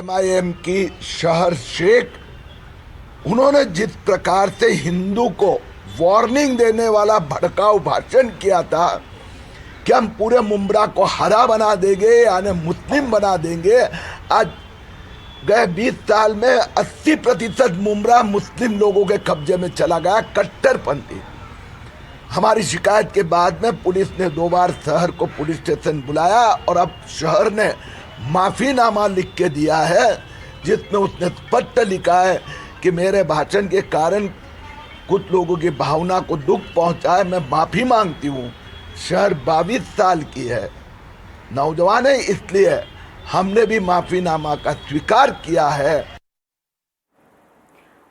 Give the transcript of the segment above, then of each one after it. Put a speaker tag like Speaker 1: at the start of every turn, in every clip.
Speaker 1: MIM की शहर शेख, उन्होंने जिस प्रकार से हिंदू को वार्निंग देने वाला भड़काऊ भाषण किया था कि हम पूरे मुंब्रा को हरा बना देंगे यानी मुस्लिम बना देंगे। आज गए 20 साल में 80% मुंब्रा मुस्लिम लोगों के कब्जे में चला गया, कट्टरपंथी। हमारी शिकायत के बाद में पुलिस ने 2 बार शहर को पुलिस स्टेशन बुलाया और अब शहर ने माफ़ीनामा लिख के दिया है, जिसमें उसने स्पष्ट लिखा है कि मेरे भाषण के कारण कुछ लोगों की भावना को दुख पहुंचा है, मैं माफ़ी मांगती हूं। शहर 22 साल की है, नौजवान है, इसलिए हमने भी माफ़ीनामा का स्वीकार किया है।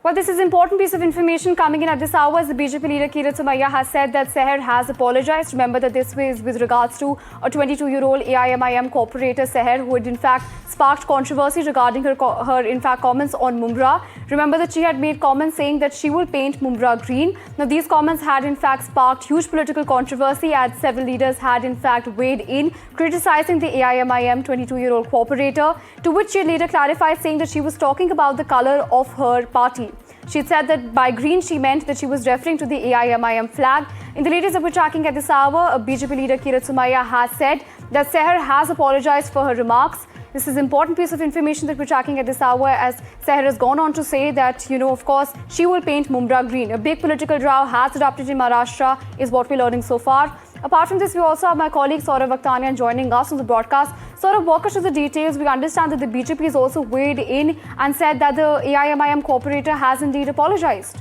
Speaker 2: Well, this is an important piece of information coming in at this hour as the BJP leader Kirit Somaia has said that Seher has apologized. Remember that this was with regards to a 22-year-old AIMIM corporator Seher, who had in fact sparked controversy regarding her in fact comments on Mumra. Remember that she had made comments saying that she will paint Mumra green. Now these comments had in fact sparked huge political controversy as several leaders had in fact weighed in criticizing the AIMIM 22-year-old corporator, to which she later clarified saying that she was talking about the color of her party. She said that by green she meant that she was referring to the AIMIM flag. In the latest that we're tracking at this hour, BJP leader Kirit Somaia has said that Seher has apologized for her remarks. This is an important piece of information that we're tracking at this hour, as Seher has gone on to say that, of course, she will paint Mumra green. A big political row has erupted in Maharashtra is what we're learning so far. Apart from this, we also have my colleague Saurav Akhtanian joining us on the broadcast. Saurav, walk us through the details. We understand that the BJP is also weighed in and said that the AIMIM corporator has indeed apologized.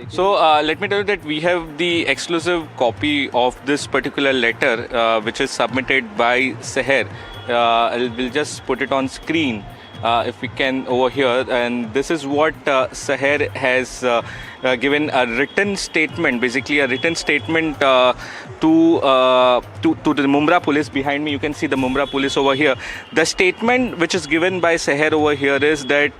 Speaker 3: So let me tell you that we have the exclusive copy of this particular letter which is submitted by Seher. We'll just put it on screen if we can over here, and this is what Seher has given a written statement, basically a written statement to the Mumra police. Behind me you can see the Mumra police over here. The statement which is given by Seher over here is that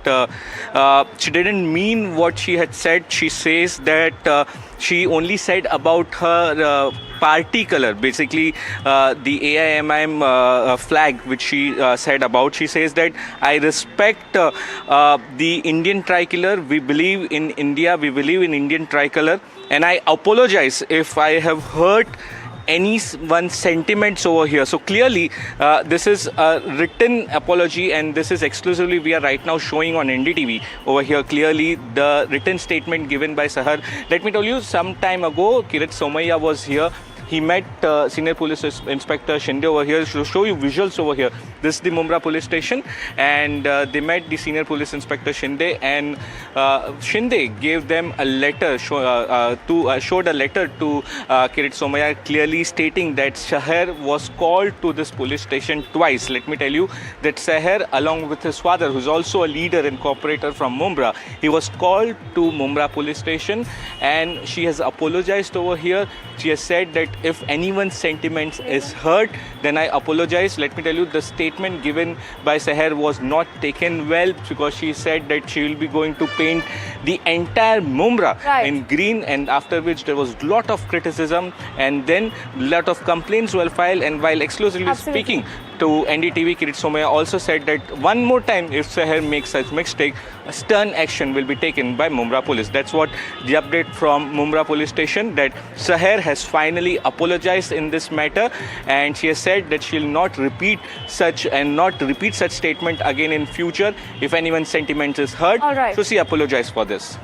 Speaker 3: she didn't mean what she had said. She says that she only said about her party color, basically the AIMIM flag which she said about. She says that I respect the Indian tricolor. We believe in India. We believe in Indian tricolor, and I apologize if I have hurt anyone's sentiments over here. So clearly this is a written apology, and this is exclusively we are right now showing on NDTV over here. Clearly the written statement given by Seher. Let me tell you, some time ago Kirit Somaia was here. He met Senior Police Inspector Shinde over here. To show you visuals over here, this is the Mumra police station, and they met the Senior Police Inspector Shinde, and Shinde gave them a letter, showed a letter to Kirit Somaia, clearly stating that Seher was called to this police station twice. Let me tell you that Seher, along with his father, who is also a leader and cooperator from Mumra, he was called to Mumra police station, and she has apologized over here. She has said that if anyone's sentiments is hurt, then I apologize. Let me tell you, the statement given by Seher was not taken well, because she said that she will be going to paint the entire Mumra in green, and after which there was a lot of criticism, and then a lot of complaints were filed. And while exclusively speaking to NDTV, Kirit Somaia also said that one more time, if Seher makes such mistake, a stern action will be taken by Mumra police. That's what the update from Mumra police station, that Seher has finally apologized in this matter, and she has said that she will not repeat such statement again in future if anyone's sentiment is hurt.
Speaker 2: All right.
Speaker 3: So she apologized for this.